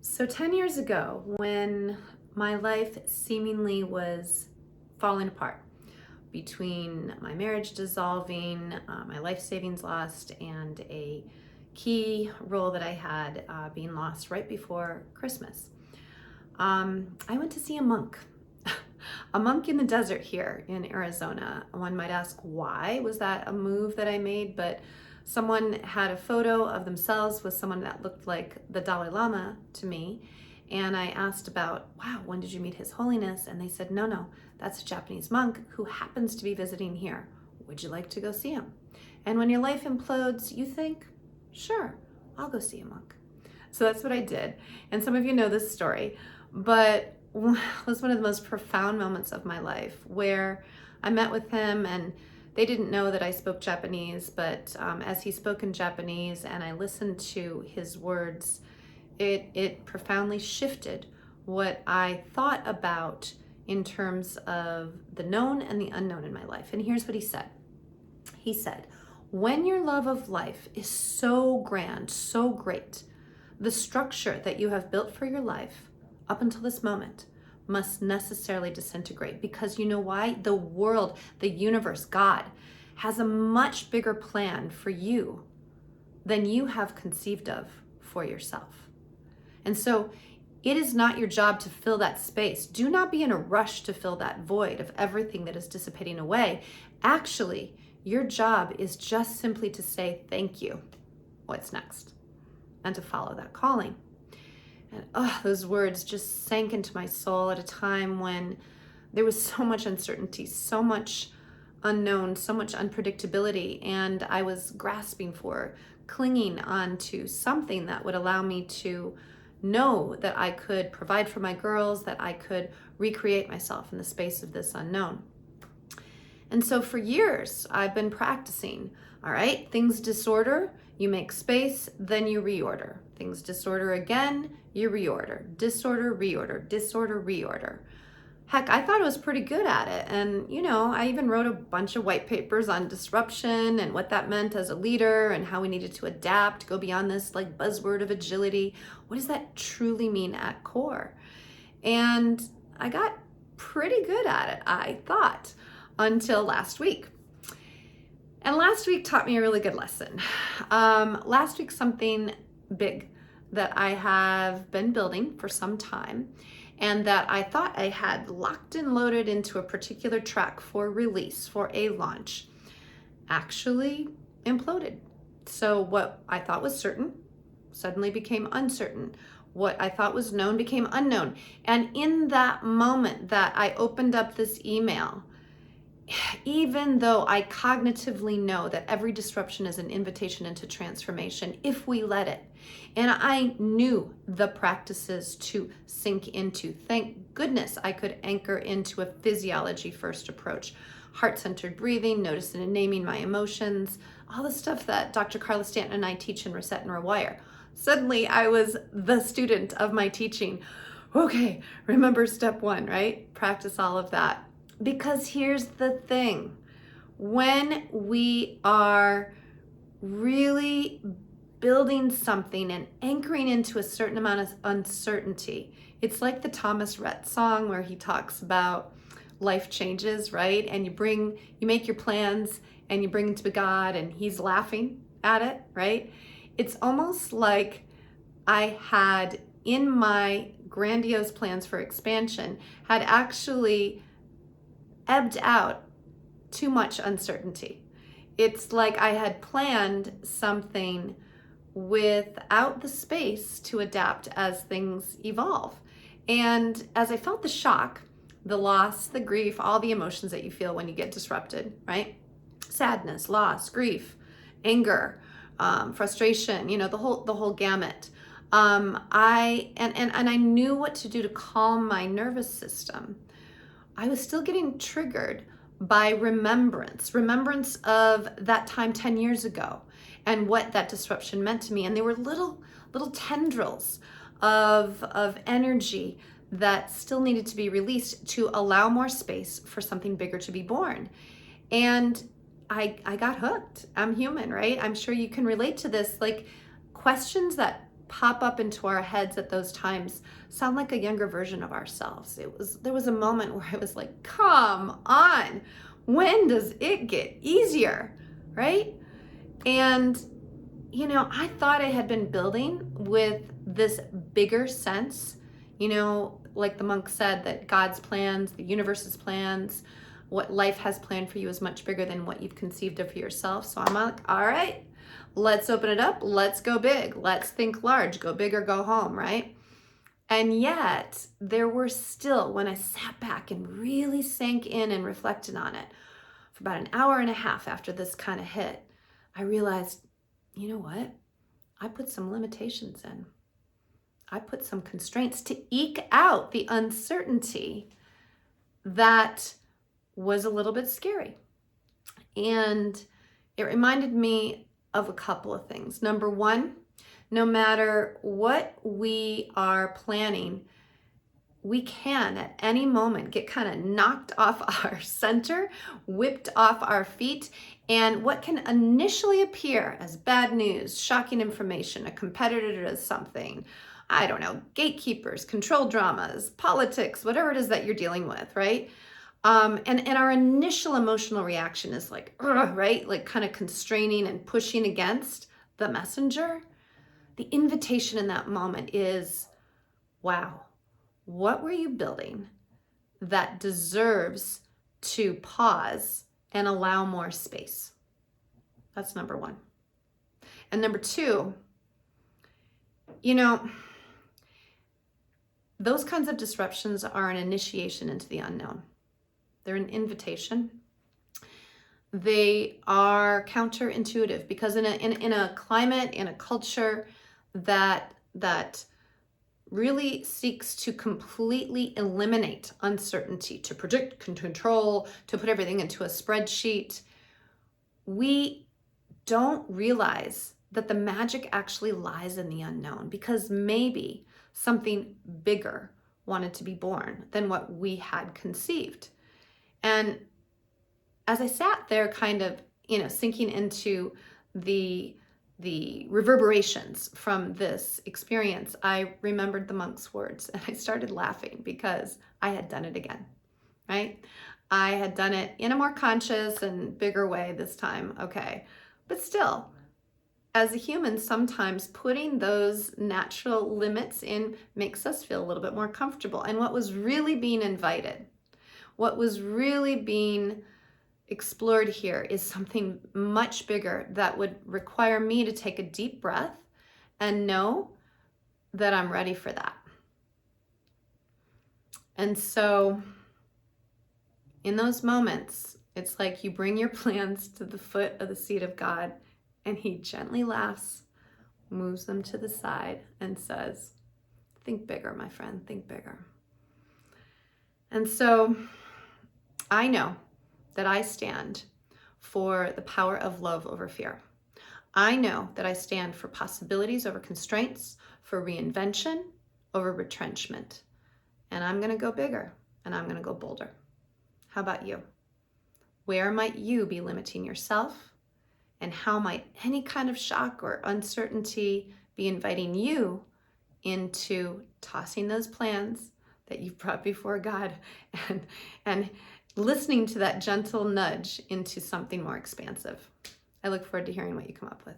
So 10 years ago, when my life seemingly was falling apart between my marriage dissolving, my life savings lost, and a key role that I had being lost right before Christmas, I went to see a monk. A monk in the desert here in Arizona. One might ask, why was that a move that I made? But someone had a photo of themselves with someone that looked like the Dalai Lama to me. And I asked about, wow, when did you meet His Holiness? And they said, no, that's a Japanese monk who happens to be visiting here. Would you like to go see him? And when your life implodes, you think, sure, I'll go see a monk. So that's what I did. And some of you know this story, but it was one of the most profound moments of my life where I met with him, and they didn't know that I spoke Japanese, but as he spoke in Japanese and I listened to his words, it profoundly shifted what I thought about in terms of the known and the unknown in my life. And here's what he said. He said, when your love of life is so grand, so great, the structure that you have built for your life up until this moment must necessarily disintegrate, because you know why? The world, the universe, God has a much bigger plan for you than you have conceived of for yourself. And so it is not your job to fill that space. Do not be in a rush to fill that void of everything that is dissipating away. Actually, your job is just simply to say, thank you. What's next? And to follow that calling. And those words just sank into my soul at a time when there was so much uncertainty, so much unknown, so much unpredictability, and I was grasping for, clinging on to something that would allow me to know that I could provide for my girls, that I could recreate myself in the space of this unknown. And so for years, I've been practicing, all right, things disorder, you make space, then you reorder. Things disorder again, you reorder. Disorder, reorder, disorder, reorder. Heck, I thought I was pretty good at it. And, I even wrote a bunch of white papers on disruption and what that meant as a leader and how we needed to adapt, go beyond this like buzzword of agility. What does that truly mean at core? And I got pretty good at it, I thought, until last week. And last week taught me a really good lesson. Last week, something big that I have been building for some time and that I thought I had locked and loaded into a particular track for release, for a launch, actually imploded. So what I thought was certain suddenly became uncertain. What I thought was known became unknown. And in that moment that I opened up this email, even though I cognitively know that every disruption is an invitation into transformation, if we let it, and I knew the practices to sink into, thank goodness I could anchor into a physiology-first approach, heart-centered breathing, noticing and naming my emotions, all the stuff that Dr. Carla Stanton and I teach in Reset and Rewire. Suddenly I was the student of my teaching. Okay, remember step one, right? Practice all of that. Because here's the thing, when we are really building something and anchoring into a certain amount of uncertainty, it's like the Thomas Rhett song where he talks about life changes, right? And you make your plans and you bring them to God and he's laughing at it, right? It's almost like I had in my grandiose plans for expansion had actually ebbed out too much uncertainty. It's like I had planned something without the space to adapt as things evolve. And as I felt the shock, the loss, the grief, all the emotions that you feel when you get disrupted, right? Sadness, loss, grief, anger, frustration, the whole gamut. I knew what to do to calm my nervous system. I was still getting triggered by remembrance of that time 10 years ago and what that disruption meant to me. And they were little tendrils of energy that still needed to be released to allow more space for something bigger to be born. And I got hooked. I'm human, right? I'm sure you can relate to this. Like questions that pop up into our heads at those times sound like a younger version of ourselves. There was a moment where I was like, come on, when does it get easier, right? And I thought I had been building with this bigger sense, like the monk said, that God's plans, the universe's plans, what life has planned for you is much bigger than what you've conceived of for yourself. So I'm like, all right, let's open it up. Let's go big. Let's think large. Go big or go home, right? And yet there were still, when I sat back and really sank in and reflected on it for about an hour and a half after this kind of hit, I realized, you know what? I put some limitations in. I put some constraints to eke out the uncertainty that was a little bit scary. And it reminded me of a couple of things. Number one, no matter what we are planning, we can at any moment get kind of knocked off our center, whipped off our feet, and what can initially appear as bad news, shocking information, a competitor does something, I don't know, gatekeepers, control dramas, politics, whatever it is that you're dealing with, right? And our initial emotional reaction is like, right? Like kind of constraining and pushing against the messenger. The invitation in that moment is, wow, what were you building that deserves to pause and allow more space? That's number one. And number two, those kinds of disruptions are an initiation into the unknown. They're an invitation. They are counterintuitive because in a climate, in a culture that really seeks to completely eliminate uncertainty, to predict, control, to put everything into a spreadsheet, we don't realize that the magic actually lies in the unknown, because maybe something bigger wanted to be born than what we had conceived. And as I sat there kind of, sinking into the reverberations from this experience, I remembered the monk's words and I started laughing because I had done it again, right? I had done it in a more conscious and bigger way this time, okay. But still, as a human, sometimes putting those natural limits in makes us feel a little bit more comfortable. And what was really being invited, what was really being explored here is something much bigger that would require me to take a deep breath and know that I'm ready for that. And so in those moments, it's like you bring your plans to the foot of the seat of God, and he gently laughs, moves them to the side, and says, think bigger, my friend, think bigger. And so I know that I stand for the power of love over fear. I know that I stand for possibilities over constraints, for reinvention over retrenchment. And I'm going to go bigger, and I'm going to go bolder. How about you? Where might you be limiting yourself? And how might any kind of shock or uncertainty be inviting you into tossing those plans that you've brought before God and listening to that gentle nudge into something more expansive? I look forward to hearing what you come up with.